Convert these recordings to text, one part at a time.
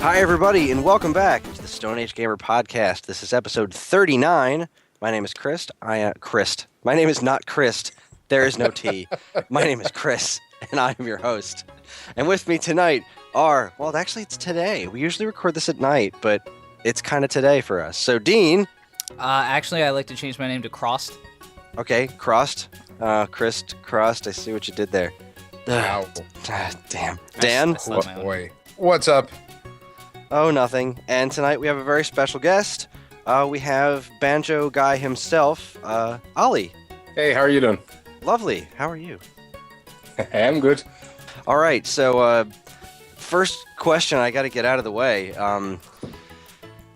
Hi, everybody, and welcome back to the Stone Age Gamer Podcast. This is episode 39. My name is Chris. My name is not Chris. There is no T. My name is Chris, and I am your host. And with me tonight are, well, actually, it's today. We usually record this at night, but it's kind of today for us. So, Dean. Actually, I like to change my name to Crossed. Okay, Crossed. Crossed. I see what you did there. Wow. Damn. Dan. Oh, boy. What's up? Oh, nothing. And tonight we have a very special guest. We have Banjo Guy himself, Ollie. Hey, how are you doing? Lovely. How are you? I'm good. All right. So, first question I got to get out of the way.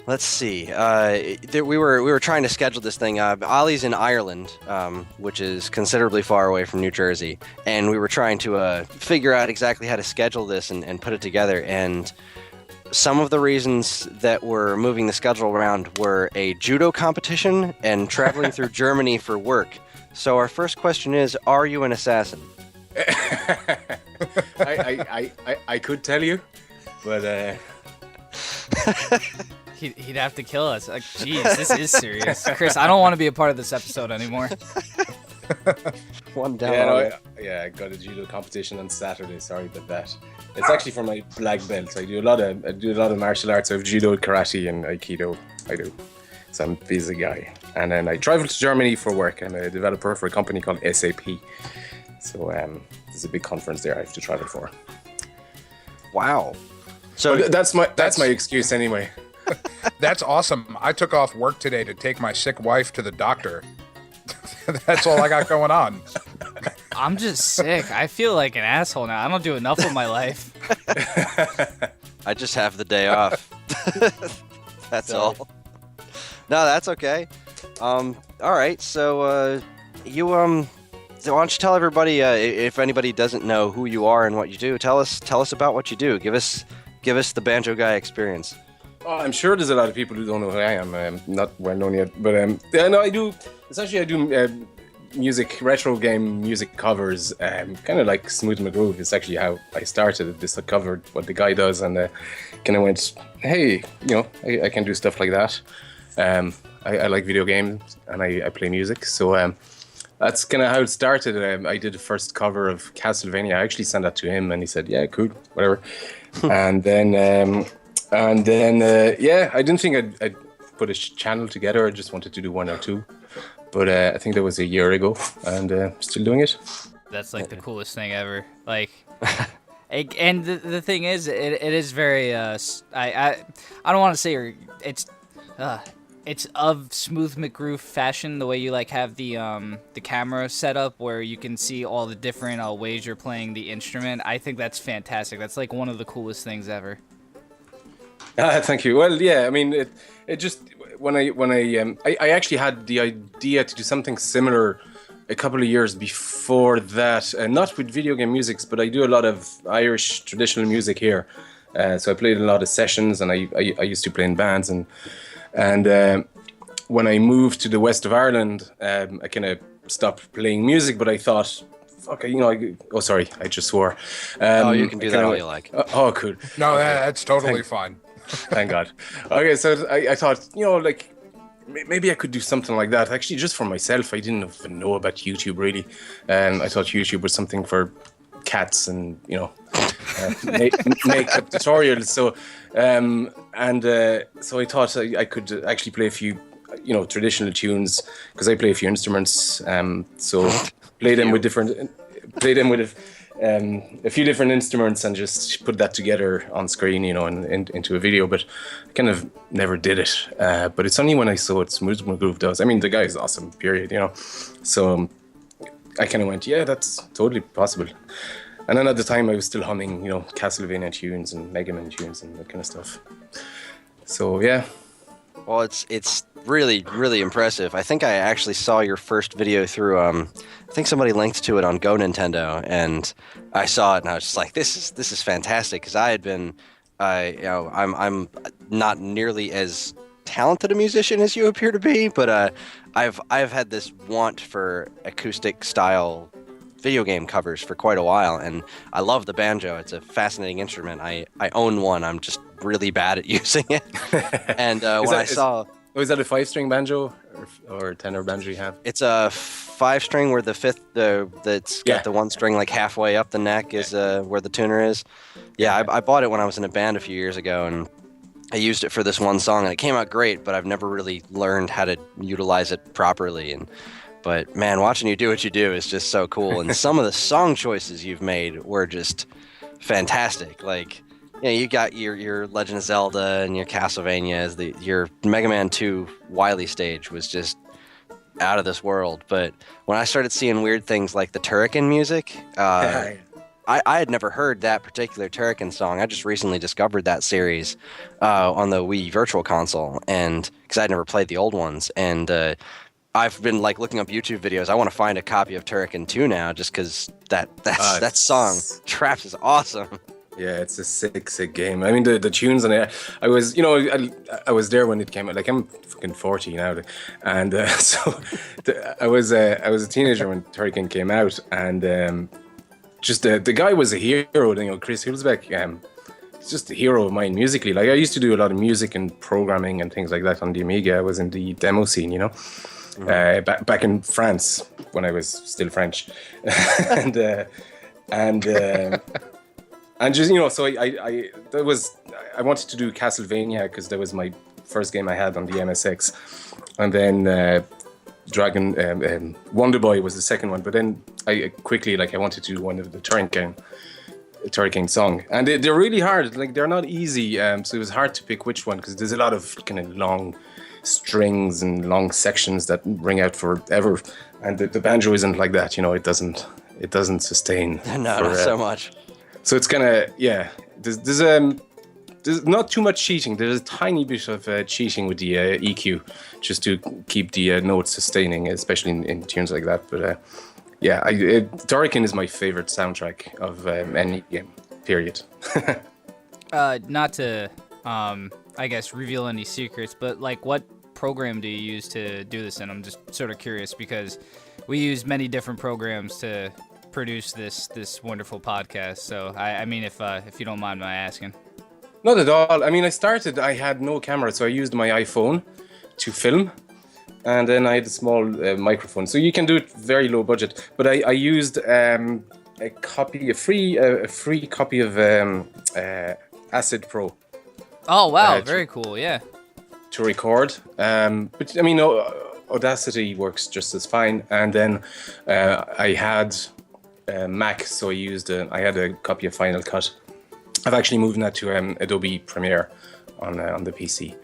Let's see. We were trying to schedule this thing. Ollie's in Ireland, which is considerably far away from New Jersey, and we were trying to figure out exactly how to schedule this and put it together. And some of the reasons that we're moving the schedule around were a judo competition and traveling through Germany for work. So our first question is, are you an assassin? I could tell you, but He'd have to kill us. Like, jeez, this is serious. Chris, I don't want to be a part of this episode anymore. One down. I got a judo competition on Saturday. Sorry about that. It's actually for my black belt. I do a lot of martial arts. I have judo, karate, and aikido. I do. So I'm a busy guy. And then I travel to Germany for work. I'm a developer for a company called SAP. So there's a big conference there I have to travel for. Wow. So that's my excuse anyway. That's awesome. I took off work today to take my sick wife to the doctor. That's all I got going on. I'm just sick. I feel like an asshole now. I don't do enough with my life. I just have the day off. That's all. No, that's okay. All right. So, so why don't you tell everybody, if anybody doesn't know who you are and what you do, tell us about what you do. Give us the Banjo Guy experience. Oh, I'm sure there's a lot of people who don't know who I am. I'm not well known yet, but I do. Essentially, I do music, retro game music covers, kind of like Smooth McGroove. It's actually how I started. This covered what the guy does, and kind of went, hey, I can do stuff like that. I like video games and I play music, so that's kind of how it started. I did the first cover of Castlevania. I actually sent that to him, and he said, yeah, cool, whatever. And then. I didn't think I'd put a channel together. I just wanted to do one or two. But I think that was a year ago, and still doing it. That's like the coolest thing ever. Like, and the thing is, it is very. I don't want to say it's of Smooth McGroove fashion. The way you like have the camera set up where you can see all the different ways you're playing the instrument. I think that's fantastic. That's like one of the coolest things ever. Thank you. Well, yeah, I mean, it just when I actually had the idea to do something similar a couple of years before that, not with video game music, but I do a lot of Irish traditional music here. So I played a lot of sessions, and I used to play in bands, and when I moved to the west of Ireland, I kind of stopped playing music, but I thought, fuck, sorry, I just swore. You can do that all you like. Oh, cool. No, that's totally fine. Thank God. Okay, so I thought, maybe I could do something like that. Actually, just for myself. I didn't even know about YouTube, really. I thought YouTube was something for cats and, makeup tutorials. So, so I thought I could actually play a few, traditional tunes, because I play a few instruments. So play them with a few different instruments and just put that together on screen, and into a video. But I kind of never did it. But it's only when I saw what Smooth McGroove does. I mean, the guy is awesome, period, So I kind of went, yeah, that's totally possible. And then at the time I was still humming, Castlevania tunes and Mega Man tunes and that kind of stuff. So, yeah. Well, it's really, really impressive. I think I actually saw your first video through, I think somebody linked to it on Go Nintendo, and I saw it and I was just like, this is fantastic, because I had been, I'm not nearly as talented a musician as you appear to be, but I've had this want for acoustic style video game covers for quite a while, and I love the banjo. It's a fascinating instrument. I own one. I'm just really bad at using it. And is that a 5-string banjo or tenor banjo you have? it's a 5-string where the fifth, that's got the 1 string like halfway up the neck is where the tuner is. Yeah, I bought it when I was in a band a few years ago, and I used it for this one song, and it came out great, but I've never really learned how to utilize it properly. But man, watching you do what you do is just so cool. And some of the song choices you've made were just fantastic. Like, you got your Legend of Zelda and your Castlevania. Your Mega Man 2 OIllie stage was just out of this world. But when I started seeing weird things like the Turrican music, I had never heard that particular Turrican song. I just recently discovered that series on the Wii Virtual Console, and because I'd never played the old ones, and I've been like looking up YouTube videos. I want to find a copy of Turrican 2 now, just because that song Traps is awesome. Yeah, it's a sick game. I mean, the tunes on it. I was there when it came out. Like, I'm fucking 40 now, and I was a teenager when Turrican came out, and just the guy was a hero. Chris Hulsbeck. He's just a hero of mine musically. Like, I used to do a lot of music and programming and things like that on the Amiga. I was in the demo scene, back in France when I was still French, and just so I wanted to do Castlevania because that was my first game I had on the MSX, and then Wonder Boy was the second one. But then I quickly I wanted to do one of the Turrican song, and they're really hard. Like, they're not easy. So it was hard to pick which one because there's a lot of kind of long strings and long sections that ring out forever, and the banjo isn't like that. It doesn't sustain. No, not so much. So it's kind of there's not too much cheating. There's a tiny bit of cheating with the EQ just to keep the notes sustaining, especially in tunes like that. But Turrican is my favorite soundtrack of any game. Period. Not to I guess reveal any secrets, but like, what program do you use to do this in? I'm just sort of curious because we use many different programs to produce this wonderful podcast. So I mean, if you don't mind my asking. Not at all. I mean, I had no camera, so I used my iPhone to film, and then I had a small microphone. So you can do it very low budget. But I used a free copy of Acid Pro. Oh wow, very cool. Yeah. To record, but I mean, Audacity works just as fine. And then I had Mac, so I had a copy of Final Cut. I've actually moved that to Adobe Premiere on the PC.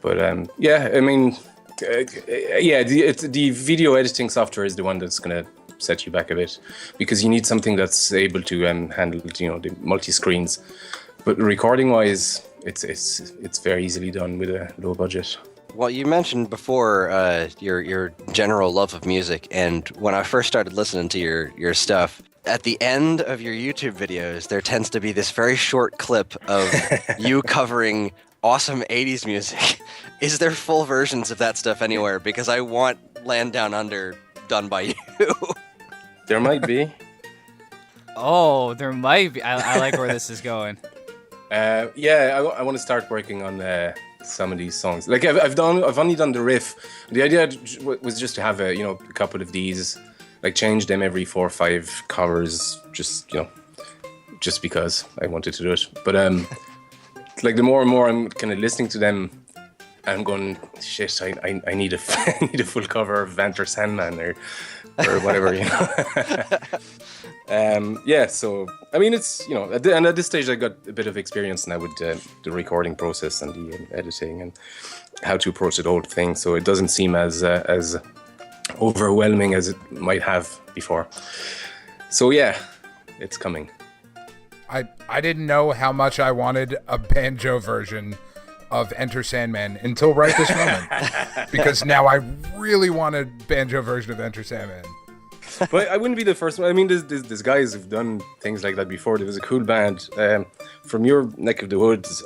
But I mean, the video editing software is the one that's gonna set you back a bit, because you need something that's able to handle the multi screens. But recording wise, it's very easily done with a low budget. Well, you mentioned before your general love of music, and when I first started listening to your stuff, at the end of your YouTube videos, there tends to be this very short clip of you covering awesome 80s music. Is there full versions of that stuff anywhere? Because I want Land Down Under done by you. There might be. Oh, there might be. I like where this is going. I want to start working on some of these songs. Like, I've only done the riff. The idea was just to have a couple of these, like, change them every 4 or 5 covers, just because I wanted to do it. But like, the more and more I'm kind of listening to them, I'm going, shit, I need a full cover of Enter Sandman or whatever, so I mean, it's and at this stage I got a bit of experience now with the recording process and the editing and how to approach the whole thing, so it doesn't seem as overwhelming as it might have before. So yeah, it's coming. I didn't know how much I wanted a banjo version of Enter Sandman until right this moment, because now I really want a banjo version of Enter Sandman. But I wouldn't be the first one. I mean, there's guys who've done things like that before. There was a cool band from your neck of the woods,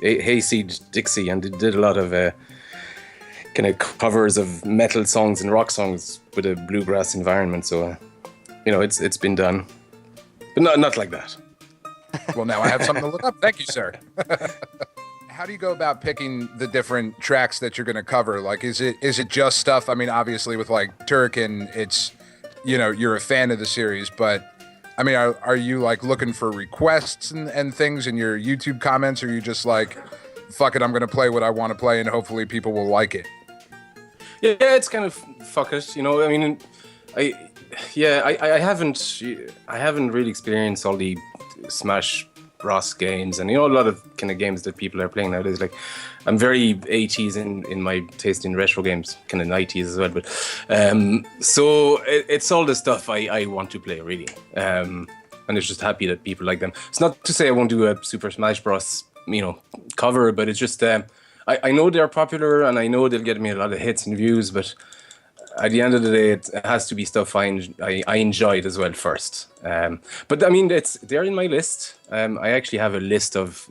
Hayseed Dixie, and they did a lot of kind of covers of metal songs and rock songs with a bluegrass environment. So it's been done, but not like that. Well, now I have something to look up. Thank you, sir. How do you go about picking the different tracks that you're going to cover? Like, is it just stuff? I mean, obviously with like Turrican, it's, you're a fan of the series, but I mean, are you like looking for requests and things in your YouTube comments? Or are you just like, fuck it, I'm going to play what I want to play and hopefully people will like it? Yeah, it's kind of fuck it. I mean, I haven't really experienced all the Smash Bros games, and a lot of kind of games that people are playing nowadays. Like, I'm very 80s in my taste in retro games, kind of 90s as well. But so it's all the stuff I want to play, really. And it's just happy that people like them. It's not to say I won't do a Super Smash Bros cover, but it's just I know they're popular and I know they'll get me a lot of hits and views, but at the end of the day, it has to be stuff I enjoyed as well first. But I mean, they're in my list. I actually have a list of,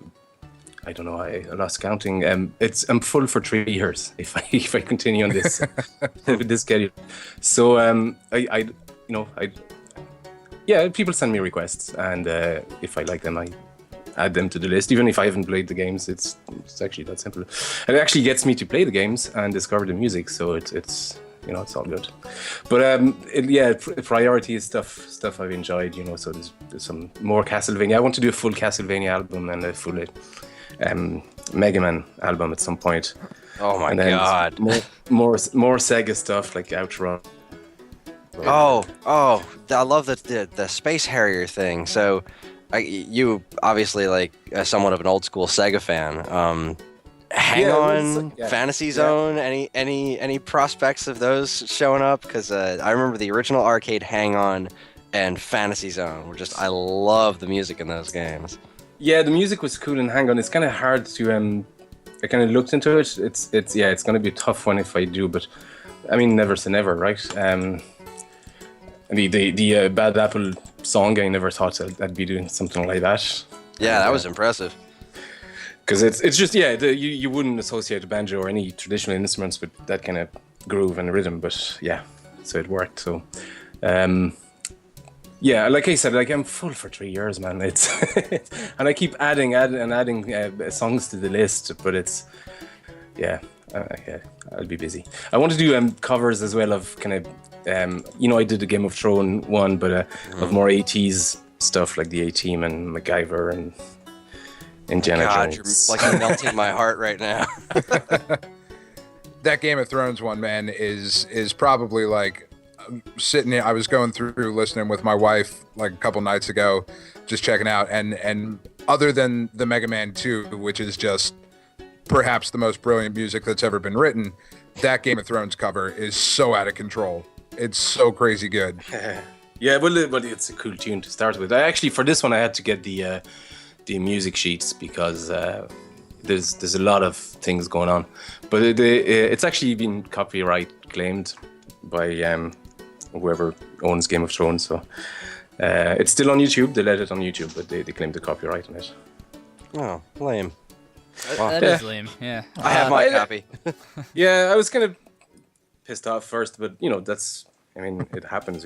I don't know, I lost counting. I'm full for 3 years if I continue on this with this schedule. So people send me requests, and if I like them, I add them to the list. Even if I haven't played the games, it's actually that simple. And it actually gets me to play the games and discover the music. So it's it's all good. But priority is stuff I've enjoyed. So there's some more Castlevania. I want to do a full Castlevania album and a full Mega Man album at some point. Oh my god! More Sega stuff like Outrun. Oh, I love the Space Harrier thing. So, you obviously like somewhat of an old school Sega fan. Hang On, Fantasy Zone. Any prospects of those showing up? Because I remember the original arcade Hang On and Fantasy Zone were just, I love the music in those games. Yeah, the music was cool in Hang On. It's kind of hard to I kind of looked into it. It's going to be a tough one if I do, but I mean, never say never, right? The Bad Apple song, I never thought I'd be doing something like that. Yeah, that was impressive. Because it's just, you wouldn't associate a banjo or any traditional instruments with that kind of groove and rhythm, but yeah, so it worked. So, like I said, like I'm full for 3 years, man. It's and I keep adding songs to the list, but it's, I'll be busy. I want to do covers as well of kind of, I did the Game of Thrones one, but of more 80s stuff like the A-Team and MacGyver and Indiana Jones. You're like melting my heart right now. That Game of Thrones one, man, is probably like sitting here. I was going through listening with my wife like a couple nights ago, just checking out, and other than the Mega Man 2, which is just perhaps the most brilliant music that's ever been written, that Game of Thrones cover is so out of control. It's so crazy good. Yeah, well, it's a cool tune to start with. For this one, I had to get the music sheets because there's a lot of things going on, but it's actually been copyright claimed by whoever owns Game of Thrones, so it's still on YouTube. They let it on YouTube, but they claimed the copyright on it. Oh, lame. That is lame. Yeah, I have my copy. Yeah, I was kind of pissed off first, but it happens.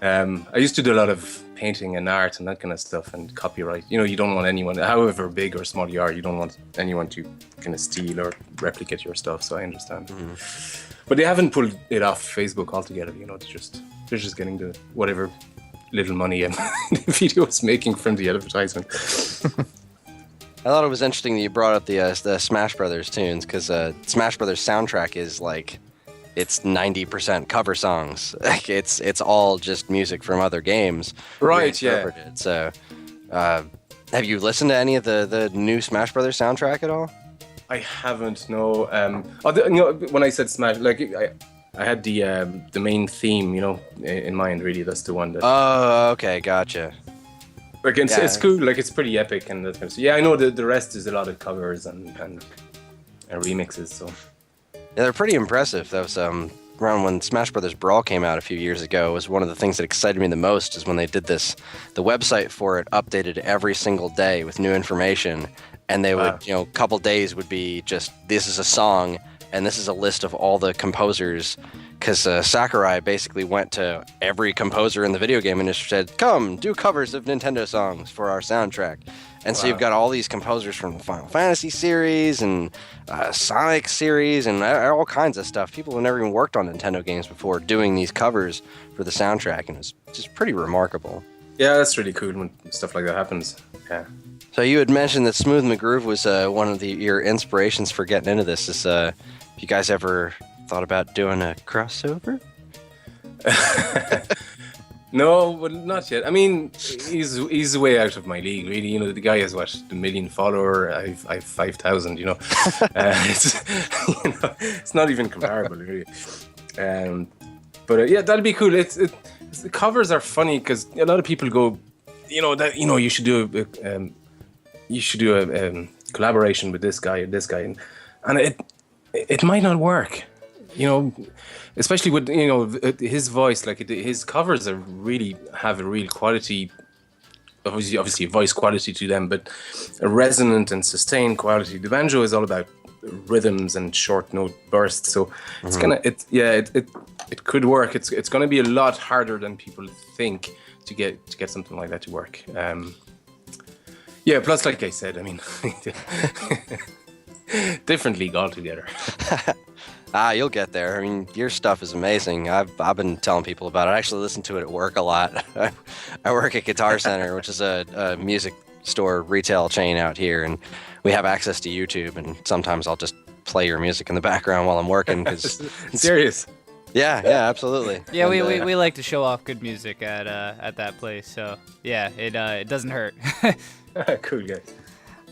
I used to do a lot of painting and art and that kind of stuff, and copyright. You don't want anyone, however big or small you are, you don't want anyone to kind of steal or replicate your stuff. So I understand. Mm-hmm. But they haven't pulled it off Facebook altogether. They're just getting the whatever little money the video is making from the advertisement. I thought it was interesting that you brought up the Smash Brothers tunes, because Smash Brothers soundtrack is like, it's 90% cover songs. Like it's all just music from other games. Right, yeah. So, have you listened to any of the new Smash Brothers soundtrack at all? I haven't, no. When I said Smash, like I had the main theme, in mind. Really, that's the one that. Oh, okay, gotcha. Like it's cool. Like it's pretty epic, and that kind of stuff. Yeah, I know the rest is a lot of covers and remixes. So. Yeah, they're pretty impressive. That was around when Smash Brothers Brawl came out a few years ago. It was one of the things that excited me the most, is when they did this. The website for it updated every single day with new information, and they would, a couple days would be just, this is a song, and this is a list of all the composers, because Sakurai basically went to every composer in the video game industry and said, come, do covers of Nintendo songs for our soundtrack. And so you've got all these composers from the Final Fantasy series and Sonic series and all kinds of stuff. People who never even worked on Nintendo games before doing these covers for the soundtrack, and it's just pretty remarkable. Yeah, that's really cool when stuff like that happens. Yeah. So you had mentioned that Smooth McGroove was one of your inspirations for getting into this. Have you guys ever thought about doing a crossover? No, but not yet. I mean, he's way out of my league, really. You know, the guy has what, 1 million follower. I've 5,000. You know, it's not even comparable, really. But yeah, that'd be cool. The covers are funny because a lot of people go, you should do a collaboration with this guy or this guy, and it might not work. Especially with his voice, like his covers have a real quality, obviously a voice quality to them, but a resonant and sustained quality. The banjo is all about rhythms and short note bursts, so it's it could work. It's gonna be a lot harder than people think to get something like that to work. Plus, like I said, I mean, different league altogether. You'll get there. I mean, your stuff is amazing. I've been telling people about it. I actually listen to it at work a lot. I work at Guitar Center, which is a music store retail chain out here, and we have access to YouTube, and sometimes I'll just play your music in the background while I'm working. Serious? Yeah, absolutely. Yeah, we like to show off good music at that place, so yeah, it doesn't hurt. Cool, guys.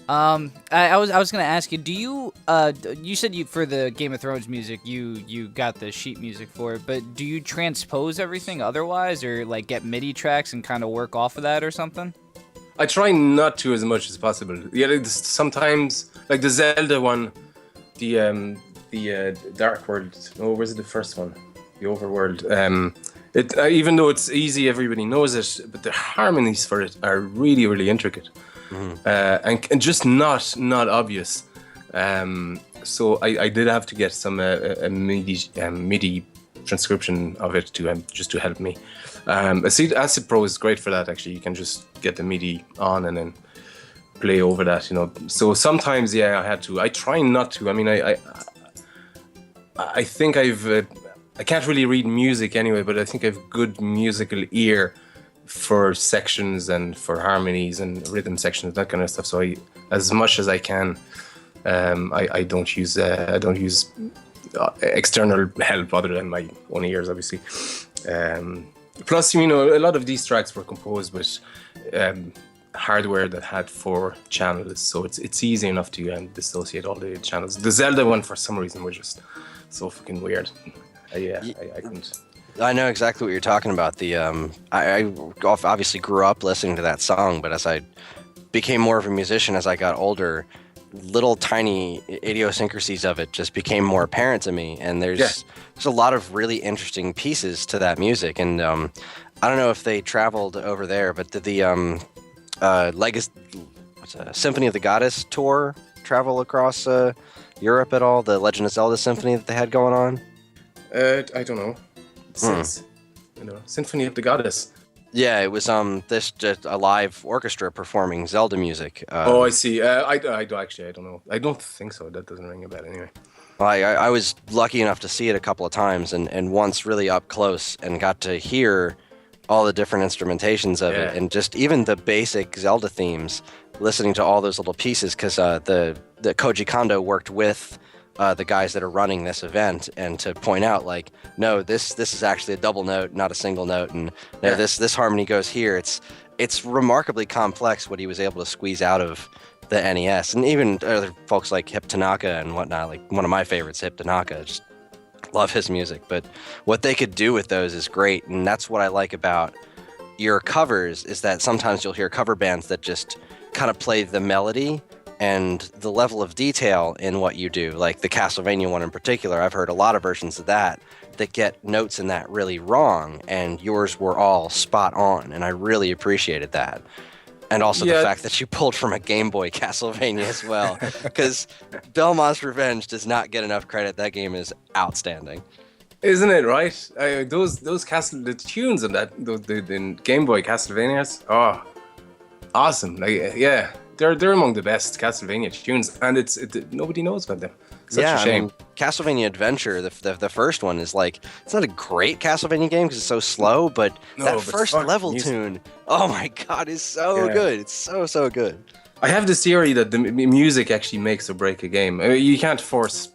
I was gonna ask you, do you you said for the Game of Thrones music you got the sheet music for it, but do you transpose everything otherwise, or like get MIDI tracks and kind of work off of that or something? I try not to as much as possible. Yeah, sometimes like the Zelda one, the Dark World. Oh, was it the first one? The Overworld. Even though it's easy, everybody knows it, but the harmonies for it are really, really intricate. And just not obvious. So I did have to get some a MIDI transcription of it to help me. Acid Pro is great for that. Actually, you can just get the MIDI on and then play over that. So sometimes, I had to. I try not to. I mean, I think I can't really read music anyway, but I think I've good musical ear for sections and for harmonies and rhythm sections, that kind of stuff. So as much as I can, I don't use external help other than my own ears, obviously. Plus, a lot of these tracks were composed with hardware that had 4 channels, so it's easy enough to dissociate all the channels. The Zelda one, for some reason, was just so fucking weird. I couldn't. I know exactly what you're talking about. I obviously grew up listening to that song, but as I became more of a musician as I got older, little tiny idiosyncrasies of it just became more apparent to me. And there's a lot of really interesting pieces to that music. And I don't know if they traveled over there, but did the Legacy, Symphony of the Goddess tour travel across Europe at all? The Legend of Zelda Symphony that they had going on? I don't know. Symphony of the Goddess. Yeah, it was this just a live orchestra performing Zelda music. I see. I don't know. I don't think so. That doesn't ring a bell anyway. Well, I was lucky enough to see it a couple of times, and once really up close, and got to hear all the different instrumentations of it, and just even the basic Zelda themes. Listening to all those little pieces, because the Koji Kondo worked with the guys that are running this event, and to point out, like, no, this is actually a double note, not a single note, and this harmony goes here. It's remarkably complex what he was able to squeeze out of the NES, and even other folks like Hip Tanaka and whatnot. Like one of my favorites, Hip Tanaka, just love his music. But what they could do with those is great, and that's what I like about your covers, is that sometimes you'll hear cover bands that just kind of play the melody and the level of detail in what you do, like the Castlevania one in particular. I've heard a lot of versions of that get notes in that really wrong, and yours were all spot on, and I really appreciated that. And also the Yeah. fact that you pulled from a Game Boy Castlevania as well. Because Belmont's Revenge does not get enough credit. That game is outstanding. Isn't it right? The tunes on that the Game Boy Castlevanias, oh, awesome! Like, yeah, they're among the best Castlevania tunes, and nobody knows about them. Such a shame. I mean, Castlevania Adventure, the first one is like, it's not a great Castlevania game because it's so slow, but No, that but first fuck, level music. tune, oh my god, is so Yeah. good. It's so good. I have this theory that the music actually makes or break a game. I mean, you can't force,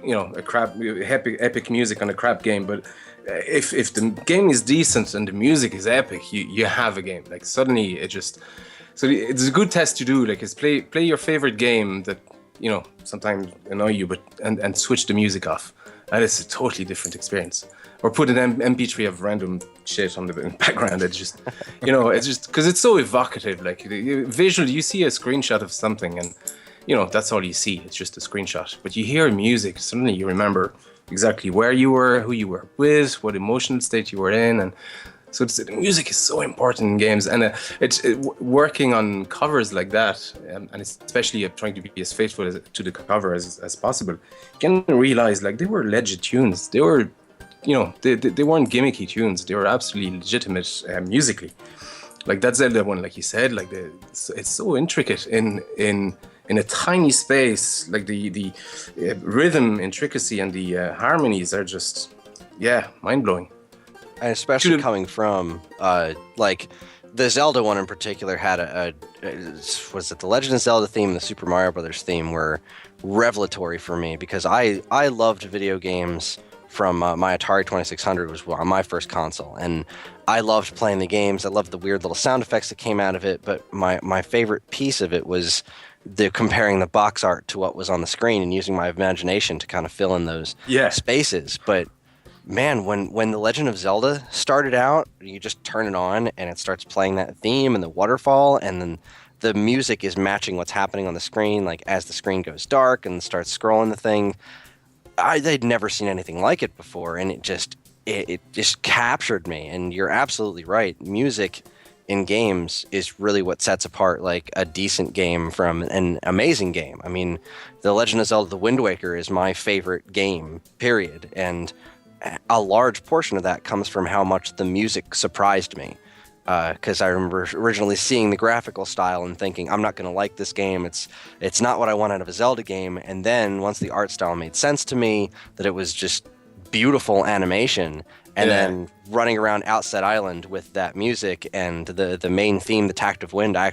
a crap epic music on a crap game, but if the game is decent and the music is epic, you have a game. Like suddenly it just. So it's a good test to do. Like, is play your favorite game that sometimes annoy you, but and switch the music off. That is a totally different experience. Or put an MP3 of random shit on the background. It's just, it's just because it's so evocative. Like visually, you see a screenshot of something, and that's all you see. It's just a screenshot. But you hear music, suddenly you remember exactly where you were, who you were with, what emotional state you were in, and so the music is so important in games. And working on covers like that, and especially trying to be as faithful to the cover as possible, you can realize like they were legit tunes. They were, they weren't gimmicky tunes. They were absolutely legitimate musically. Like that Zelda one, like you said, like it's so intricate in a tiny space. Like the rhythm intricacy and the harmonies are just, mind blowing. And especially coming from, like, the Zelda one in particular had was it the Legend of Zelda theme and the Super Mario Brothers theme were revelatory for me because I loved video games from my Atari 2600 was my first console, and I loved playing the games. I loved the weird little sound effects that came out of it, but my favorite piece of it was comparing the box art to what was on the screen and using my imagination to kind of fill in those spaces. But man, when The Legend of Zelda started out, you just turn it on and it starts playing that theme and the waterfall, and then the music is matching what's happening on the screen, like as the screen goes dark and starts scrolling the thing. They'd never seen anything like it before, and it just captured me. And you're absolutely right. Music in games is really what sets apart like a decent game from an amazing game. I mean, The Legend of Zelda: The Wind Waker is my favorite game, period. And a large portion of that comes from how much the music surprised me. Because I remember originally seeing the graphical style and thinking, I'm not going to like this game. It's not what I want out of a Zelda game. And then once the art style made sense to me, that it was just beautiful animation, and then running around Outset Island with that music and the main theme, the Tact of Wind, I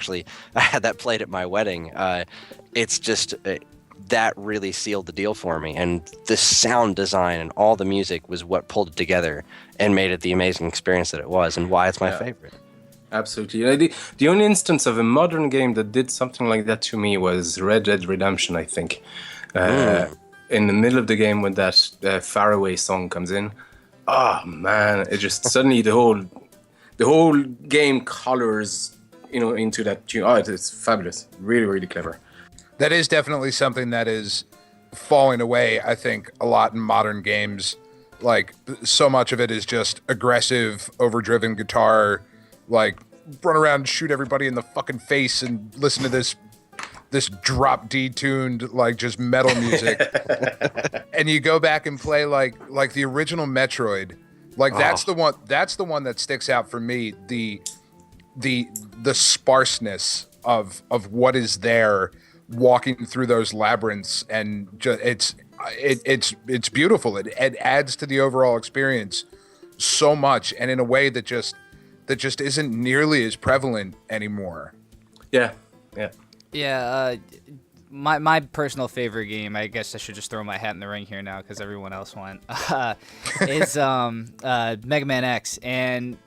had that played at my wedding. It's just... that really sealed the deal for me, and the sound design and all the music was what pulled it together and made it the amazing experience that it was, and why it's my favorite. Absolutely. The only instance of a modern game that did something like that to me was Red Dead Redemption, I think. In the middle of the game when that Faraway song comes in, oh man, it just suddenly the whole game colors into that tune. Oh, it's fabulous. Really, really clever. That is definitely something that is falling away, I think, a lot in modern games. Like, so much of it is just aggressive, overdriven guitar, like, run around and shoot everybody in the fucking face and listen to this drop D-tuned, like, just metal music. And you go back and play, like the original Metroid. Like, that's the one that sticks out for me, the sparseness of what is there walking through those labyrinths, and it's beautiful. It adds to the overall experience so much, and in a way that just isn't nearly as prevalent anymore. Yeah. My personal favorite game, I guess I should just throw my hat in the ring here now because everyone else went, is Mega Man X. And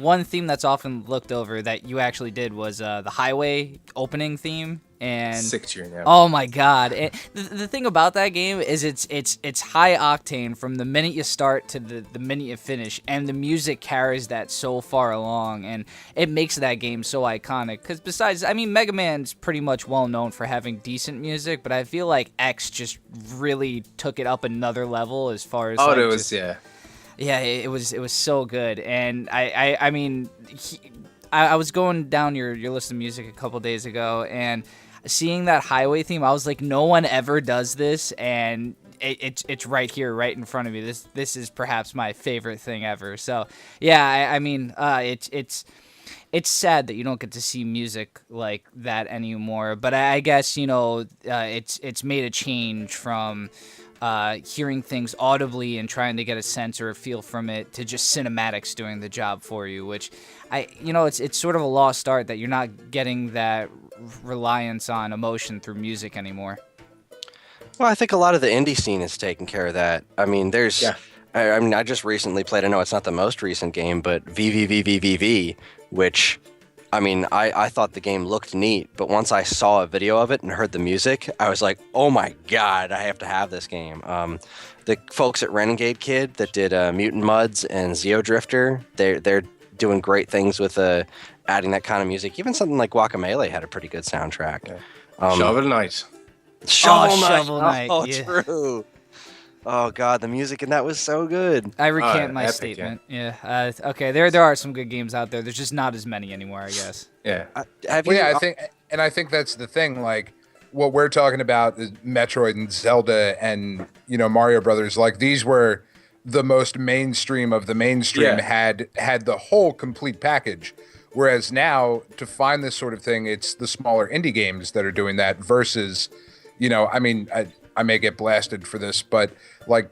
one theme that's often looked over that you actually did was the Highway opening theme. And sick tune, yeah. Oh my god! The thing about that game is it's high octane from the minute you start to the minute you finish, and the music carries that so far along, and it makes that game so iconic. Because besides, I mean, Mega Man's pretty much well known for having decent music, but I feel like X just really took it up another level as far as. Oh, like, it was Yeah, it was so good, and I mean. I was going down your list of music a couple days ago, and seeing that highway theme, I was like, no one ever does this, and it's right here, right in front of me. This is perhaps my favorite thing ever. So yeah, I mean, it's sad that you don't get to see music like that anymore. But I guess it's made a change from hearing things audibly and trying to get a sense or a feel from it to just cinematics doing the job for you, which it's sort of a lost art that you're not getting that reliance on emotion through music anymore. Well, I think a lot of the indie scene is taking care of that. I mean, there's. Yeah. I mean, I just recently played. I know it's not the most recent game, but VVVVVV, which, I mean, I thought the game looked neat, but once I saw a video of it and heard the music, I was like, oh my god, I have to have this game. The folks at Renegade Kid that did Mutant Mudds and Zeo Drifter, they're doing great things with adding that kind of music. Even something like Guacamelee had a pretty good soundtrack. Yeah. Shovel Knight. Shovel Knight, Oh, yeah. true. Oh god, the music in that was so good. I recant my epic, statement. Yeah. Okay. There are some good games out there. There's just not as many anymore, I guess. Yeah. Have you? Well, yeah, I think that's the thing. Like, what we're talking about is Metroid and Zelda and Mario Brothers. Like, these were the most mainstream of the mainstream. Yeah. Had the whole complete package. Whereas now, to find this sort of thing, it's the smaller indie games that are doing that versus, I mean, I may get blasted for this, but like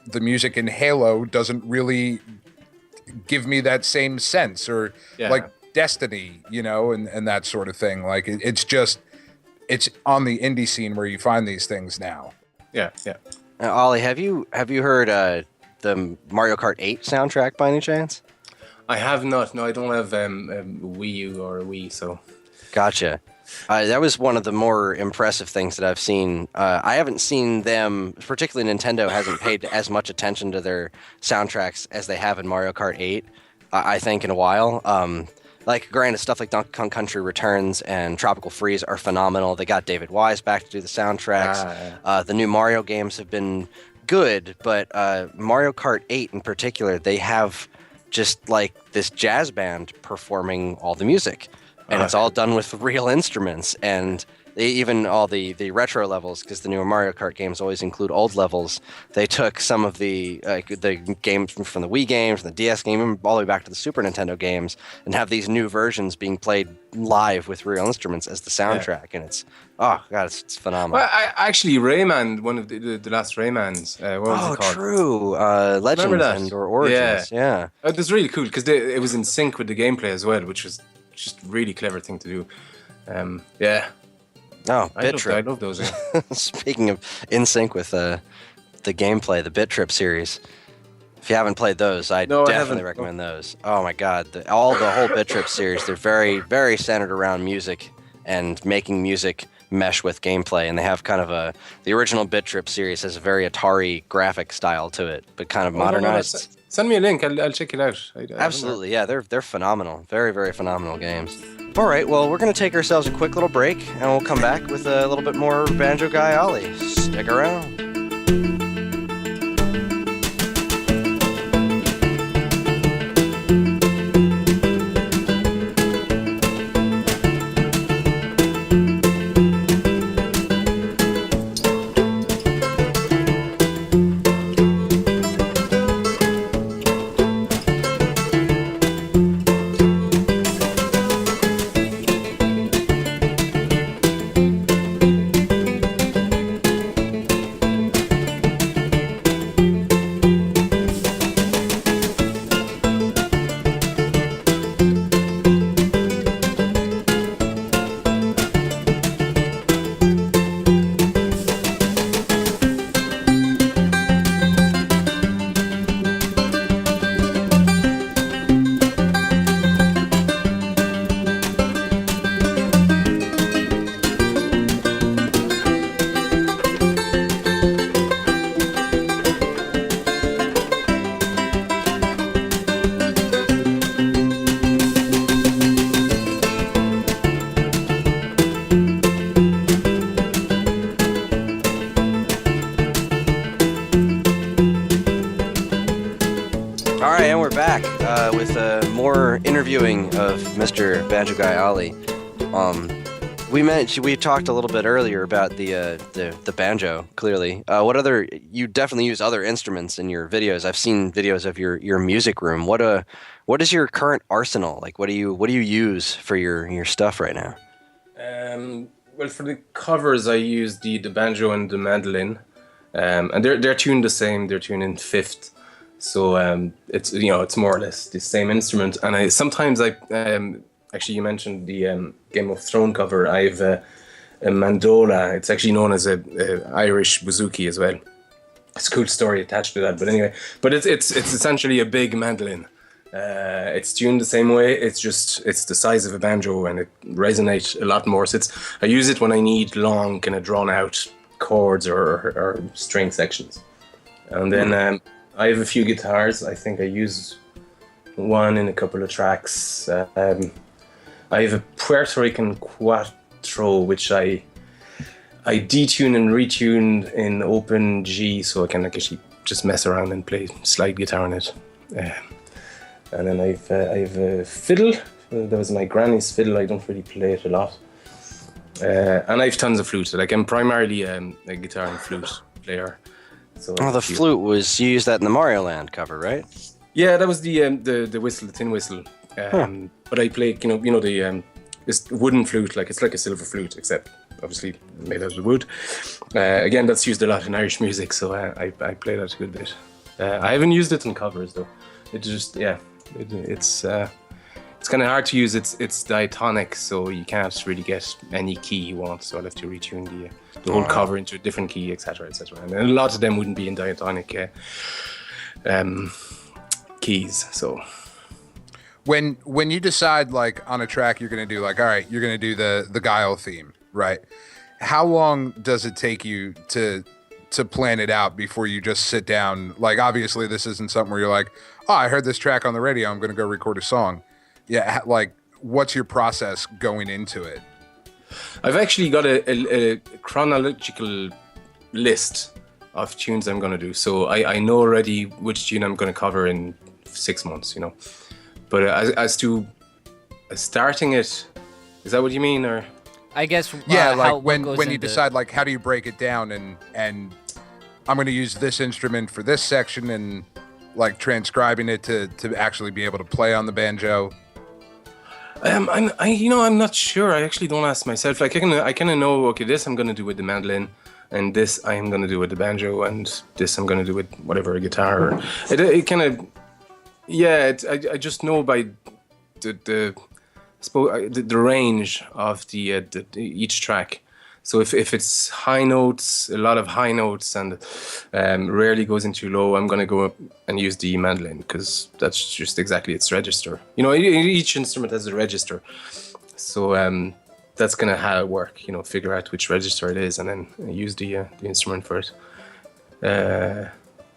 the music in Halo doesn't really give me that same sense, or like Destiny, and that sort of thing. Like it's on the indie scene where you find these things now. Yeah. Now, Ollie, have you heard the Mario Kart 8 soundtrack by any chance? I have not. No, I don't have Wii U or a Wii, so. Gotcha. That was one of the more impressive things that I've seen. I haven't seen them, particularly Nintendo, hasn't paid as much attention to their soundtracks as they have in Mario Kart 8, I think, in a while. Like, granted, stuff like Donkey Kong Country Returns and Tropical Freeze are phenomenal. They got David Wise back to do the soundtracks. The new Mario games have been good, but Mario Kart 8 in particular, they have just like this jazz band performing all the music. And it's all done with real instruments, and even all the retro levels, because the newer Mario Kart games always include old levels. They took some of the games from the Wii games, from the DS game, all the way back to the Super Nintendo games, and have these new versions being played live with real instruments as the soundtrack. And it's it's phenomenal. Well, actually, Rayman, one of the last Raymans, what was it called? True. Legends or Origins. Yeah. It was really cool because it was in sync with the gameplay as well, which was just really clever thing to do. Yeah. Oh, I Bit Trip. love those. Speaking of in sync with the gameplay, the Bit Trip series. If you haven't played those, I definitely haven't. recommend those. Oh my god, the whole Bit Trip series, they're very, very centered around music and making music mesh with gameplay. And they have kind of the original Bit Trip series has a very Atari graphic style to it, but kind of modernized. Send me a link. I'll check it out. Absolutely, yeah, they're phenomenal. Very, very phenomenal games. All right, well, we're going to take ourselves a quick little break, and we'll come back with a little bit more Banjo Guy Ollie. Stick around. All right, and we're back with more interviewing of Mr. Banjo Guy Ollie. We talked a little bit earlier about the banjo. Clearly, what other? You definitely use other instruments in your videos. I've seen videos of your music room. What is your current arsenal? Like, what do you use for your stuff right now? Well, for the covers, I use the banjo and the mandolin, and they're tuned the same. They're tuned in fifth. So it's it's more or less the same instrument, and actually you mentioned the Game of Thrones cover. I have a mandola. It's actually known as a Irish bouzouki as well. It's a cool story attached to that, but anyway, it's essentially a big mandolin. It's tuned the same way. It's the size of a banjo, and it resonates a lot more. So I use it when I need long, kind of drawn out chords or string sections, and then. I have a few guitars. I think I use one in a couple of tracks. I have a Puerto Rican Quattro, which I detune and retune in open G, so I can actually just mess around and play slide guitar on it. And then I have a fiddle. That was my granny's fiddle. I don't really play it a lot. And I have tons of flutes. Like, I'm primarily a guitar and flute player. So the flute was, you used that in the Mario Land cover, right? Yeah, that was the whistle, the tin whistle. But I play, the this wooden flute, like it's like a silver flute, except obviously made out of wood. Again, that's used a lot in Irish music, so I play that a good bit. I haven't used it in covers though. It's kind of hard to use. It's diatonic, so you can't really get any key you want. So I'll have to retune the whole cover into a different key, etc., etc. And a lot of them wouldn't be in diatonic keys. So when you decide, like, on a track you're gonna do, like, all right, you're gonna do the Guile theme, right? How long does it take you to plan it out before you just sit down? Like, obviously this isn't something where you're like, oh, I heard this track on the radio, I'm gonna go record a song. Yeah, like, what's your process going into it? I've actually got a chronological list of tunes I'm going to do. So I know already which tune I'm going to cover in 6 months, But as to starting it, is that what you mean? Or I guess, yeah, like when you decide, like, how do you break it down and I'm going to use this instrument for this section, and like transcribing it to actually be able to play on the banjo. I'm not sure. I actually don't ask myself. Like, I kind of know, okay, this I'm gonna do with the mandolin, and this I'm gonna do with the banjo, and this I'm gonna do with whatever, a guitar. It kind of, yeah. I just know by the range of the each track. So if it's high notes, a lot of high notes, and rarely goes into low, I'm gonna go up and use the mandolin, because that's just exactly its register. Each instrument has a register, so that's gonna how it work. Figure out which register it is, and then use the instrument for it.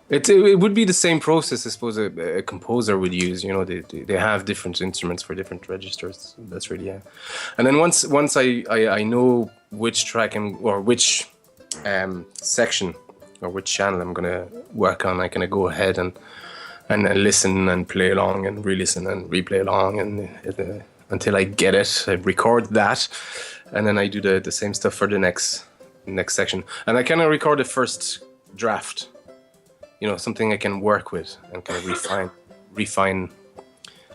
It would be the same process, I suppose, a composer would use. They have different instruments for different registers. That's really, yeah. And then once I know which track or which section or which channel I'm gonna work on, I can go ahead and listen and play along and re-listen and replay along, and until I get it, I record that, and then I do the same stuff for the next section, and I kind of record the first draft. Something I can work with and kind of refine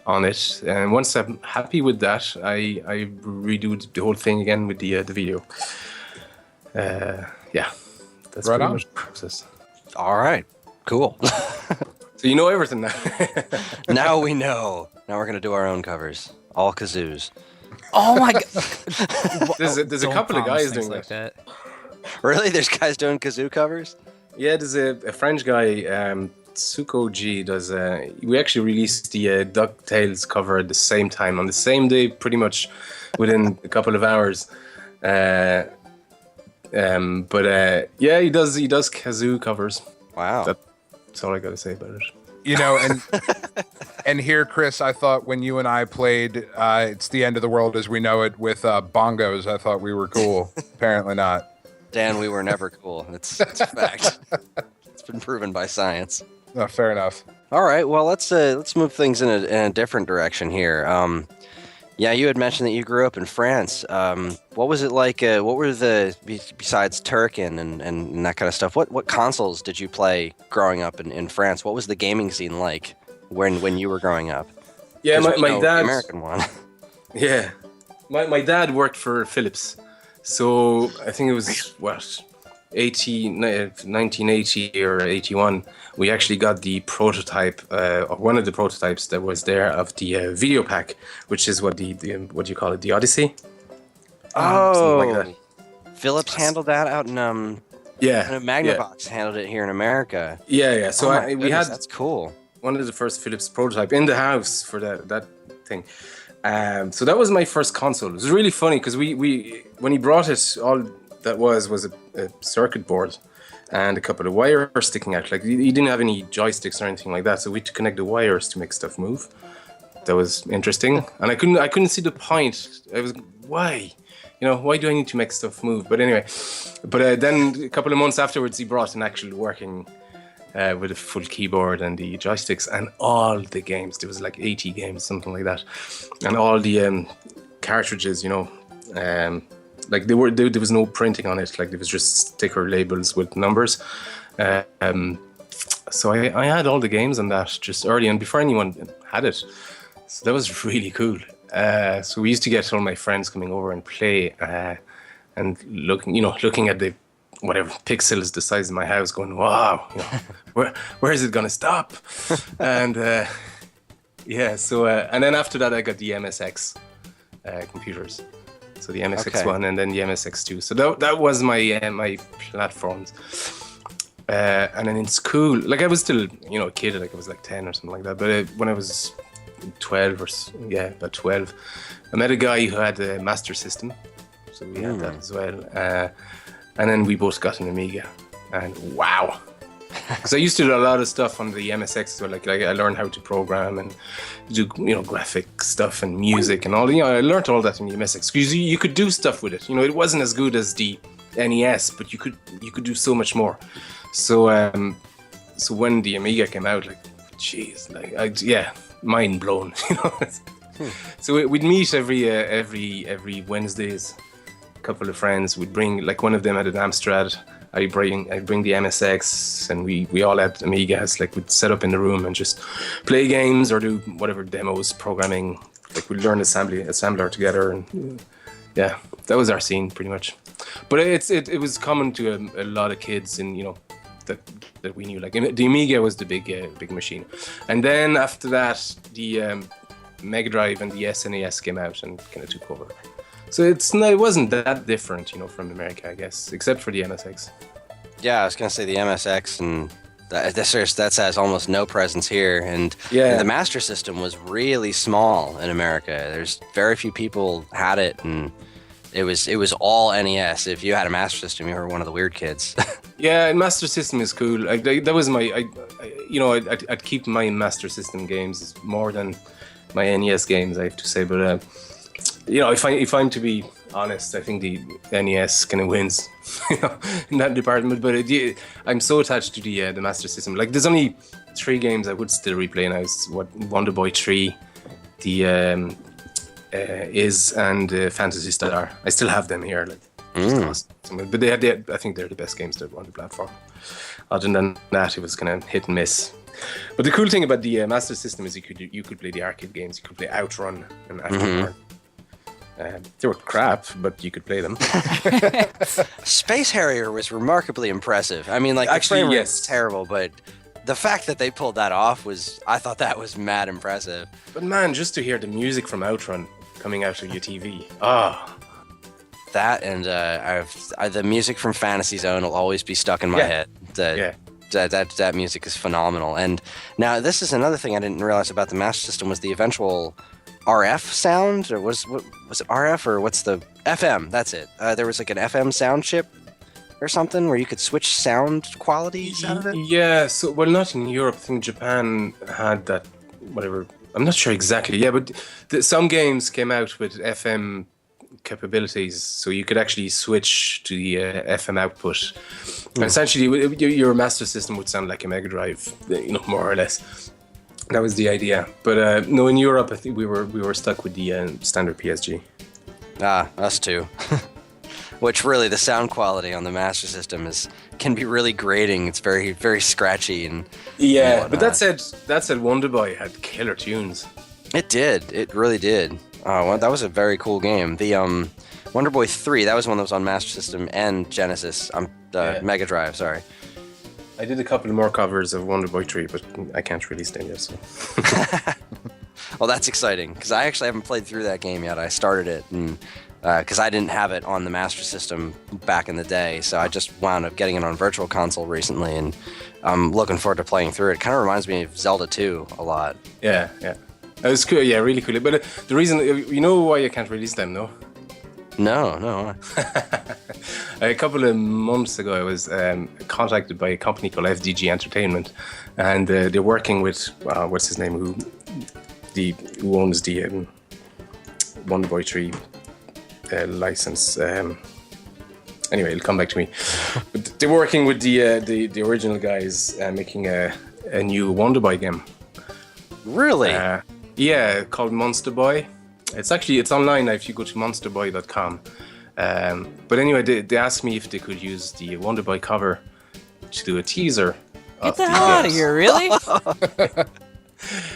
on it. And once I'm happy with that, I redo the whole thing again with the video. Yeah, that's right pretty on. much the process. All right, cool. So you know everything now. Now we know. Now we're gonna do our own covers, all kazoos. Oh my god! There's a couple of guys doing like that. Really? There's guys doing kazoo covers? Yeah, there's a French guy, Suko G, does. We actually released the DuckTales cover at the same time, on the same day, pretty much within a couple of hours. Yeah, he does kazoo covers. Wow. That's all I got to say about it. And here, Chris, I thought when you and I played It's the End of the World as We Know It with bongos, I thought we were cool. Apparently not. Dan, we were never cool. It's a fact. It's been proven by science. No, fair enough. All right. Well, let's move things in a different direction here. Yeah, you had mentioned that you grew up in France. What was it like? What were besides Turkin and that kind of stuff? What consoles did you play growing up in France? What was the gaming scene like when you were growing up? Yeah, 'Cause we my know dad. the American one. Yeah, my dad worked for Philips, so I think it was 1980 or 81. We actually got the prototype, or one of the prototypes that was there of the video pack, which is what the what do you call it, the Odyssey? Something like that. Philips handled that out in Yeah, and Magnavox handled it here in America. yeah. So Oh my we goodness, had that's cool. one of the first Philips prototype in the house for that thing. So that was my first console. It was really funny because we when he brought it, all that was a circuit board and a couple of wires sticking out. Like he didn't have any joysticks or anything like that, so we had to connect the wires to make stuff move. That was interesting, and I couldn't see the point. I was why. Why do I need to make stuff move? But anyway, then a couple of months afterwards, he brought an actual working with a full keyboard and the joysticks and all the games. There was like 80 games, something like that, and all the cartridges. Like there was no printing on it. Like there was just sticker labels with numbers. So I had all the games on that just early and before anyone had it. So that was really cool. So we used to get all my friends coming over and play, and looking at the whatever pixels the size of my house, going, wow, where is it gonna stop? And yeah, so and then after that I got the MSX computers, so the MSX1 and then the MSX2. So that was my my platforms. And then in school, like I was still a kid, like I was like 10 or something like that. But when I was 12 about 12, I met a guy who had a Master System, so we had that as well. And then we both got an Amiga, and wow, because I used to do a lot of stuff on the MSX. So like I learned how to program and do graphic stuff and music and all. I learned all that in the MSX because you could do stuff with it. It wasn't as good as the NES, but you could do so much more. So so when the Amiga came out, like, jeez, like mind blown. So we'd meet every Wednesdays. A couple of friends would bring, like one of them had an Amstrad. I'd bring the MSX, and we all had Amigas. Like we'd set up in the room and just play games or do whatever demos, programming. Like we'd learn assembler together, and yeah, that was our scene pretty much. But it was common to a lot of kids, and that we knew. Like the Amiga was the big machine, and then after that the Mega Drive and the SNES came out and kind of took over. So it wasn't that different, from America, I guess, except for the MSX. Yeah, I was gonna say the MSX, and that has almost no presence here. And Yeah. the Master System was really small in America. There's very few people had it, and it was all NES. If you had a Master System, you were one of the weird kids. Yeah, and Master System is cool. That was I'd keep my Master System games more than my NES games, I have to say. But if I'm to be honest, I think the NES kind of wins, in that department. But I'm so attached to the Master System. Like, there's only 3 games I would still replay now. It's Wonder Boy 3, the and Phantasy Star. I still have them here. Like, awesome. But I think they're the best games that on the platform. Other than that, it was kind of hit and miss. But the cool thing about the Master System is you could play the arcade games. You could play Outrun and Afterburn. They were crap, but you could play them. Space Harrier was remarkably impressive. I mean, like, the Actually, frame rate yes. was terrible, but the fact that they pulled that off I thought that was mad impressive. But man, just to hear the music from Outrun coming out of your TV. That and the music from Fantasy Zone will always be stuck in my head. That music is phenomenal. And now this is another thing I didn't realize about the Master System was the eventual RF sound, or was it RF, or what's the FM? That's it. There was like an FM sound chip or something where you could switch sound qualities out of it. Yeah, so not in Europe. I think Japan had that. Whatever, I'm not sure exactly. Yeah, but some games came out with FM capabilities, so you could actually switch to the FM output. And essentially, your Master System would sound like a Mega Drive, more or less. That was the idea. But no, in Europe, I think we were stuck with the standard PSG. Ah, us too. Which really, the sound quality on the Master System can be really grating. It's very, very scratchy and Yeah, and but whatnot. that said, Wonder Boy had killer tunes. It did. It really did. Oh, well, that was a very cool game. The Wonder Boy 3, that was one that was on Master System and Genesis. Yeah. Mega Drive, sorry. I did a couple of more covers of Wonder Boy 3, but I can't release them yet. So. Well, that's exciting because I actually haven't played through that game yet. I started it and because I didn't have it on the Master System back in the day, so I just wound up getting it on Virtual Console recently, and I'm looking forward to playing through it. It kind of reminds me of Zelda 2 a lot. Yeah. It was cool. Yeah, really cool. But the reason, you know why you can't release them, no? No. A couple of months ago, I was contacted by a company called FDG Entertainment, and they're working with what's his name, who owns the Wonder Boy 3 license. Anyway, it'll come back to me. But they're working with the original guys making a new Wonder Boy game. Really? Yeah, called Monster Boy. It's online now if you go to monsterboy.com. But anyway, they asked me if they could use the Wonder Boy cover to do a teaser. Get the hell out of here, really?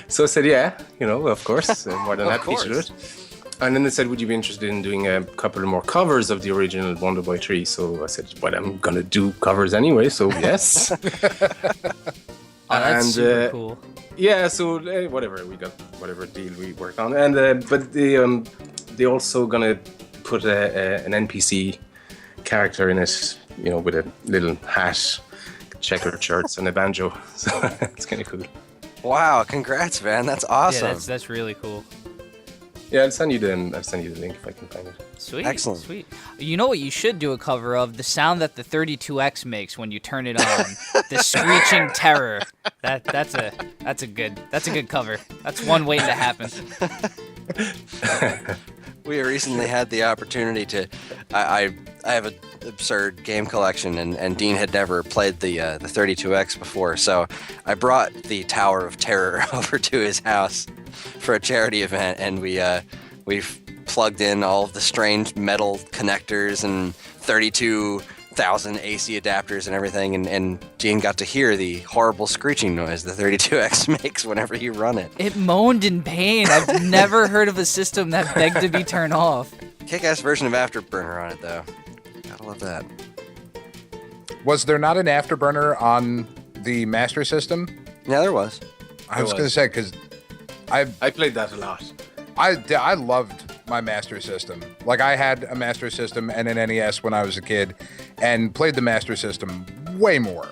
So I said, yeah, of course, more than Of happy to do course. it. And then they said, would you be interested in doing a couple of more covers of the original Wonder Boy 3? So I said, well, I'm going to do covers anyway, so yes. Oh, that's And, super cool. Yeah, so whatever, we got whatever deal we worked on. And but they also going to put an NPC character in it, with a little hat, checkered shirts, and a banjo. So it's kind of cool. Wow, congrats, man. That's Yeah, awesome. that's really cool. Yeah, I'll send you the link if I can find it. Sweet. Excellent. Sweet. You know what you should do a cover of? The sound that the 32X makes when you turn it on. The screeching terror. That's a good cover. That's one waiting to happen. We recently had the opportunity to. I have an absurd game collection, and Dean had never played the 32X before, so I brought the Tower of Terror over to his house for a charity event, and we've plugged in all of the strange metal connectors and 32,000 AC adapters and everything, and Dean got to hear the horrible screeching noise the 32X makes whenever you run it. It moaned in pain. I've never heard of a system that begged to be turned off. Kick-ass version of Afterburner on it, though. Gotta love that. Was there not an Afterburner on the Master System? Yeah, there was. I was was. going to say, because I played that a lot. I loved my Master System. Like, I had a Master System and an NES when I was a kid, and played the Master System way more.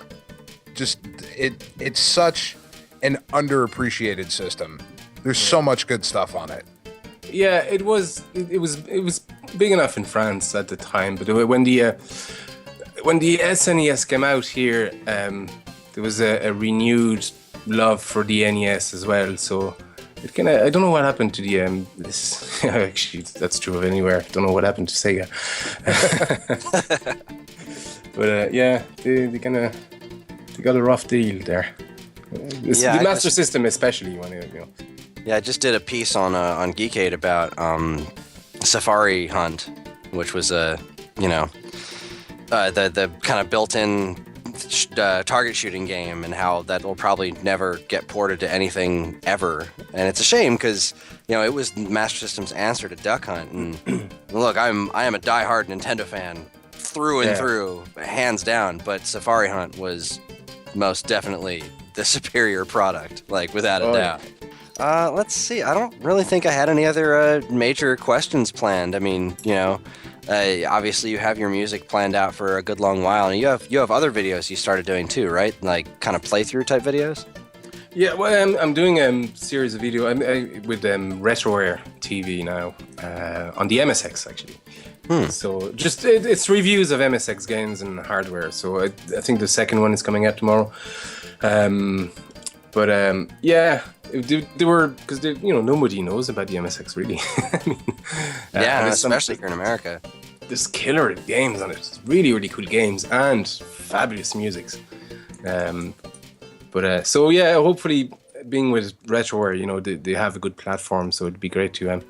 Just, it's such an underappreciated system. There's so much good stuff on it. Yeah, it was big enough in France at the time, but when the SNES came out here, there was a renewed love for the NES as well. So it kind of, I don't know what happened to the this. Actually, that's true of anywhere. I don't know what happened to Sega. But yeah, they kind of got a rough deal there. Yeah, The Master System, especially when Yeah, I just did a piece on Geekade about Safari Hunt, which was the kind of built-in target shooting game, and how that will probably never get ported to anything ever. And it's a shame because it was Master System's answer to Duck Hunt. And look, I am a diehard Nintendo fan through and through, hands down. But Safari Hunt was most definitely the superior product, like without a doubt. Let's see. I don't really think I had any other major questions planned. I mean, obviously you have your music planned out for a good long while, and you have other videos you started doing too, right? Like kind of playthrough type videos. Yeah, well, I'm doing a series of video with RetroAir TV now on the MSX actually. So just it's reviews of MSX games and hardware. So I think the second one is coming out tomorrow. Yeah, they were, because nobody knows about the MSX really. I mean, Yeah, there's especially here in America. there's killer games on it. It's really, really cool games and fabulous musics. So yeah, hopefully being with Retroware, you know, they have a good platform, so it'd be great to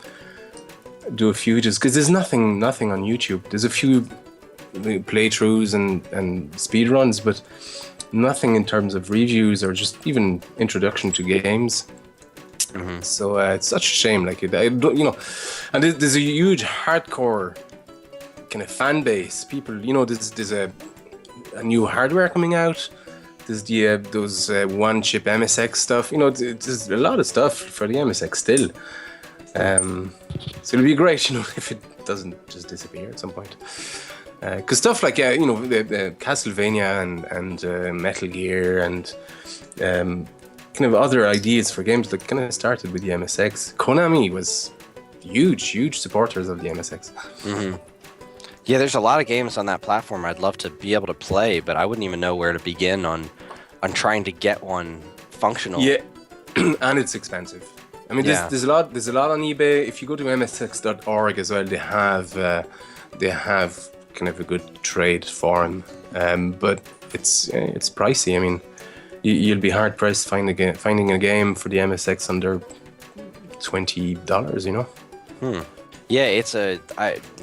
do a few, just because there's nothing on YouTube. There's a few playthroughs and speed runs, but nothing in terms of reviews or just even introduction to games. So it's such a shame. Like, I don't, you know, and there's a huge hardcore kind of fan base. People, you know, there's a new hardware coming out. There's those one chip MSX stuff. You know, there's a lot of stuff for the MSX still. So it'll be great, you know, if it doesn't just disappear at some point. Because stuff like, you know, the Castlevania and Metal Gear and kind of other ideas for games that kind of started with the MSX. Konami was huge supporters of the MSX. Yeah, there's a lot of games on that platform I'd love to be able to play, but I wouldn't even know where to begin on trying to get one functional. Yeah, and it's expensive. I mean, there's a lot on eBay. If you go to msx.org as well, they have kind of a good trade for them, but it's pricey. I mean, you'll be hard pressed finding a game for the MSX under $20. You know. Yeah,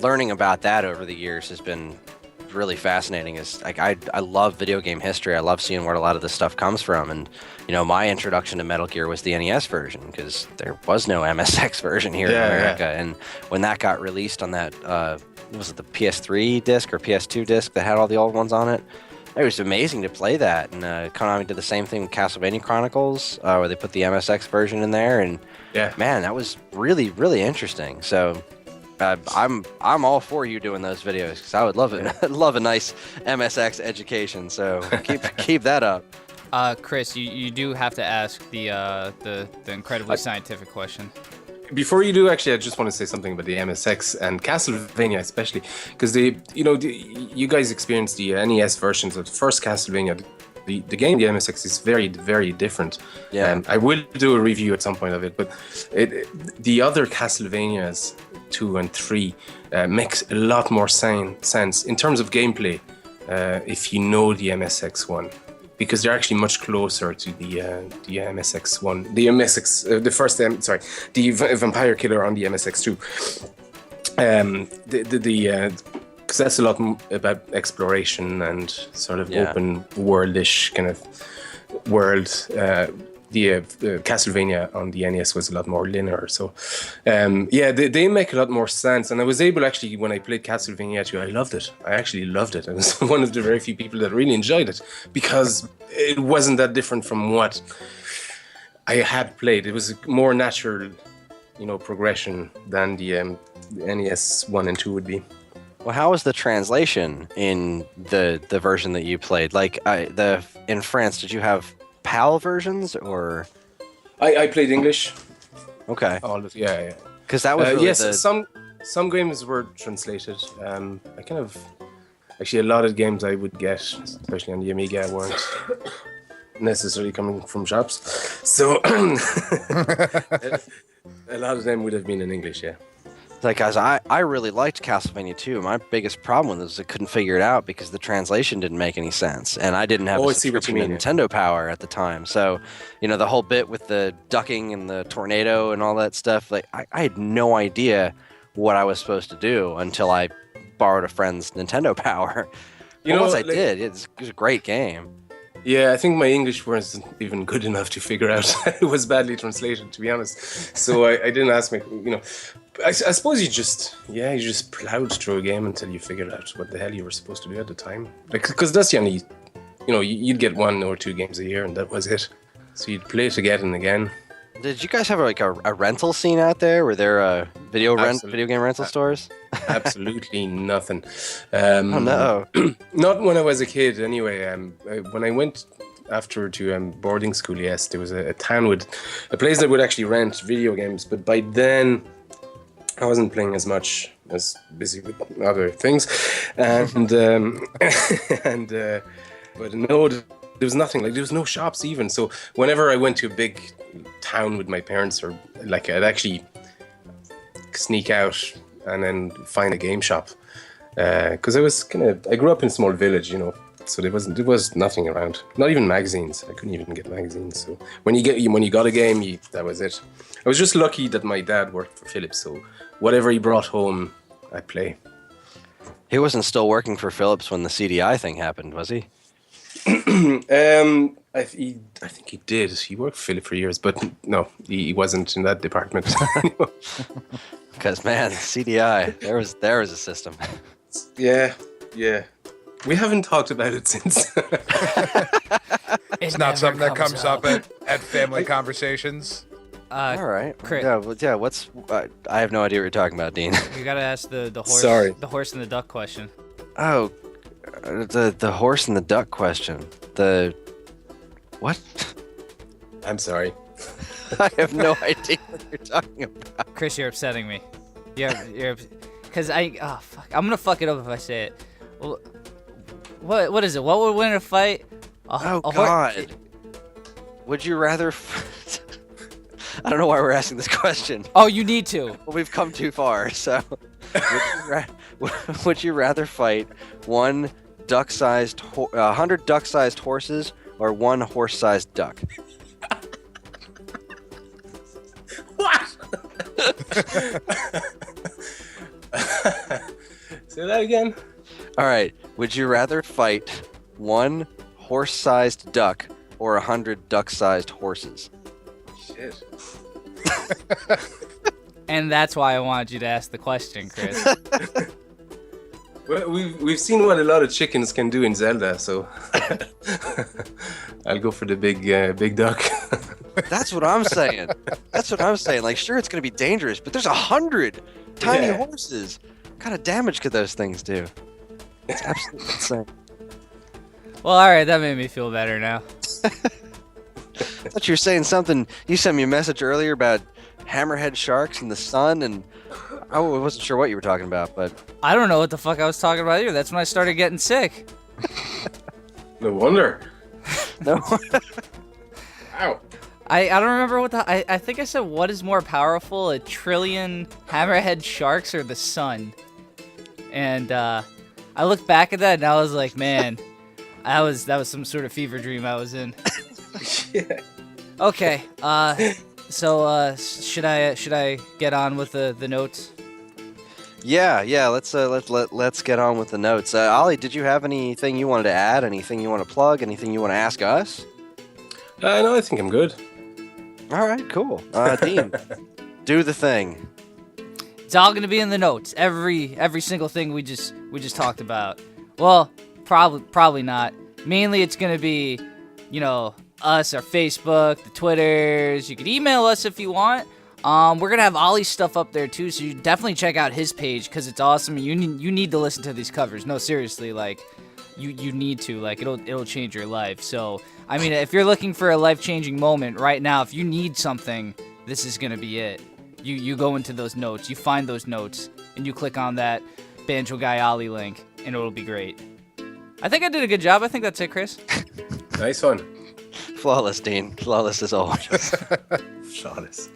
learning about that over the years has been really fascinating. Is like I love video game history. I love seeing where a lot of this stuff comes from. And you know, my introduction to Metal Gear was the NES version because there was no MSX version here in America. Yeah. And when that got released on that, was it the PS3 disc or PS2 disc that had all the old ones on it? It was amazing to play that. And Konami did the same thing with Castlevania Chronicles, where they put the MSX version in there. And man, that was really, really interesting. So I'm all for you doing those videos because I would love it. Love a nice MSX education. So keep that up. Chris, you do have to ask the incredibly scientific question. Before you do, actually, I just want to say something about the MSX and Castlevania, especially because you guys experienced the NES versions of the first Castlevania. The game, the MSX, is very, very different. Yeah, I will do a review at some point of it, but the other Castlevanias 2 and 3 makes a lot more sense in terms of gameplay if you know the MSX one, because they're actually much closer to the MSX one, the MSX, the first the Vampire Killer on the MSX 2. Because that's a lot about exploration and sort of open worldish kind of world. The Castlevania on the NES was a lot more linear. So, they make a lot more sense. And I was able, actually, when I played Castlevania 2, I loved it. I actually loved it. I was one of the very few people that really enjoyed it because it wasn't that different from what I had played. It was a more natural, you know, progression than the NES 1 and 2 would be. Well, how was the translation in the version that you played? Like in France, did you have PAL versions or? I played English. Okay. All of yeah. Because that was really some games were translated. I kind of actually a lot of games I would get, especially on the Amiga, weren't necessarily coming from shops. So a lot of them would have been in English. Yeah. Like, guys, I really liked Castlevania 2. My biggest problem was I couldn't figure it out because the translation didn't make any sense, and I didn't have a subscription to Nintendo Power at the time. So, you know, the whole bit with the ducking and the tornado and all that stuff, like, I had no idea what I was supposed to do until I borrowed a friend's Nintendo Power. Once I did, it was a great game. Yeah, I think my English wasn't even good enough to figure out it was badly translated, to be honest. So I didn't ask me, you know. I suppose you just plowed through a game until you figured out what the hell you were supposed to do at the time. Like, because that's the only, you know, you'd get 1 or 2 games a year and that was it. So you'd play it again and again. Did you guys have like a rental scene out there? Were there video game rental stores? Absolutely nothing. Oh no! Not when I was a kid. Anyway, when I went after to boarding school, yes, there was a town with a place that would actually rent video games. But by then, I wasn't playing as much. I was busy with other things, and but no. There was nothing, like there was no shops even. So whenever I went to a big town with my parents, or like I'd actually sneak out and then find a game shop. Because I grew up in a small village, you know, So there was nothing around. Not even magazines. I couldn't even get magazines. So when you got a game, that was it. I was just lucky that my dad worked for Philips, so whatever he brought home, I'd play. He wasn't still working for Philips when the CDI thing happened, was he? I think he did. He worked for Philips for years, but no, he wasn't in that department. Because man, CDI, there was a system. Yeah. We haven't talked about it since. It's not something that comes up at family conversations. All right. Chris. Yeah. What's? I have no idea what you're talking about, Dean. You gotta ask the horse. Sorry. The horse and the duck question. Oh, the horse and the duck question. The what? I'm sorry. I have no idea what you're talking about. Chris, you're upsetting me. You're because fuck. I'm gonna fuck it up if I say it. Well, what is it? What would win a fight? Oh God. Would you rather? I don't know why we're asking this question. Oh, you need to. Well, we've come too far. So, would you rather fight 100 duck-sized horses or 1 horse-sized duck? What? Say that again. All right. Would you rather fight 1 horse-sized duck or 100 duck-sized horses? Shit. And that's why I wanted you to ask the question, Chris. Well, we've seen what a lot of chickens can do in Zelda, so I'll go for the big duck. That's what I'm saying. Like, sure, it's gonna be dangerous, but there's 100 tiny horses. What kind of damage could those things do? It's absolutely insane. Well, all right, that made me feel better now. I thought you were saying something. You sent me a message earlier about hammerhead sharks in the sun, and I wasn't sure what you were talking about, but I don't know what the fuck I was talking about either. That's when I started getting sick. No wonder. no. Ow. I don't remember what I think I said what is more powerful, a trillion hammerhead sharks or the sun? And I looked back at that and I was like, man, that was some sort of fever dream I was in. Yeah. Okay. So should I get on with the notes? Yeah. Let's get on with the notes. Ollie, did you have anything you wanted to add? Anything you want to plug? Anything you want to ask us? No, I think I'm good. All right, cool. Dean, do the thing. It's all gonna be in the notes. Every single thing we just talked about. Well, probably not. Mainly, it's gonna be, us, our Facebook, the Twitters. You can email us if you want. We're gonna have Ollie's stuff up there too, so you definitely check out his page because it's awesome. You need to listen to these covers. No, seriously, like you need to. Like it'll change your life. So I mean, if you're looking for a life-changing moment right now, if you need something, this is gonna be it. You go into those notes, you find those notes, and you click on that Banjo Guy Ollie link, and it'll be great. I think I did a good job. I think that's it, Chris. Nice one. Flawless, Dean. Flawless as always. Flawless.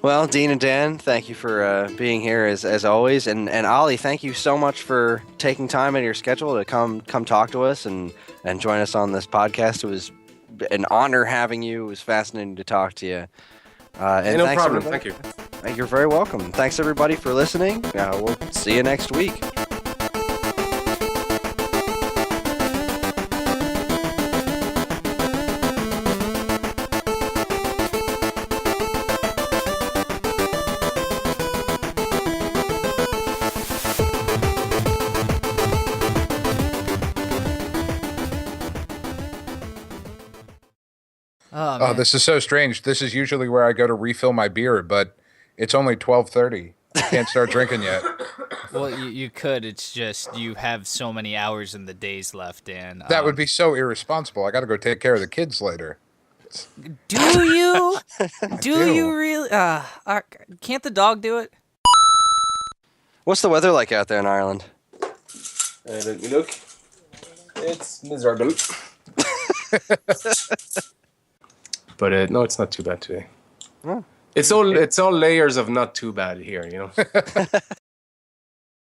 Well, Dean and Dan, thank you for being here as always, and Ollie, thank you so much for taking time out of your schedule to come talk to us and join us on this podcast. It was an honor having you. It was fascinating to talk to you. And no thanks, problem. everybody. Thank you. You're very welcome. Thanks everybody for listening. We'll see you next week. Oh, this is so strange. This is usually where I go to refill my beer, but it's only 12:30. I can't start drinking yet. Well, you could. It's just you have so many hours in the days left, Dan. That would be so irresponsible. I got to go take care of the kids later. Do you? Do you really? Can't the dog do it? What's the weather like out there in Ireland? Let me look. It's miserable. But no, it's not too bad today. Oh. It's all layers of not too bad here,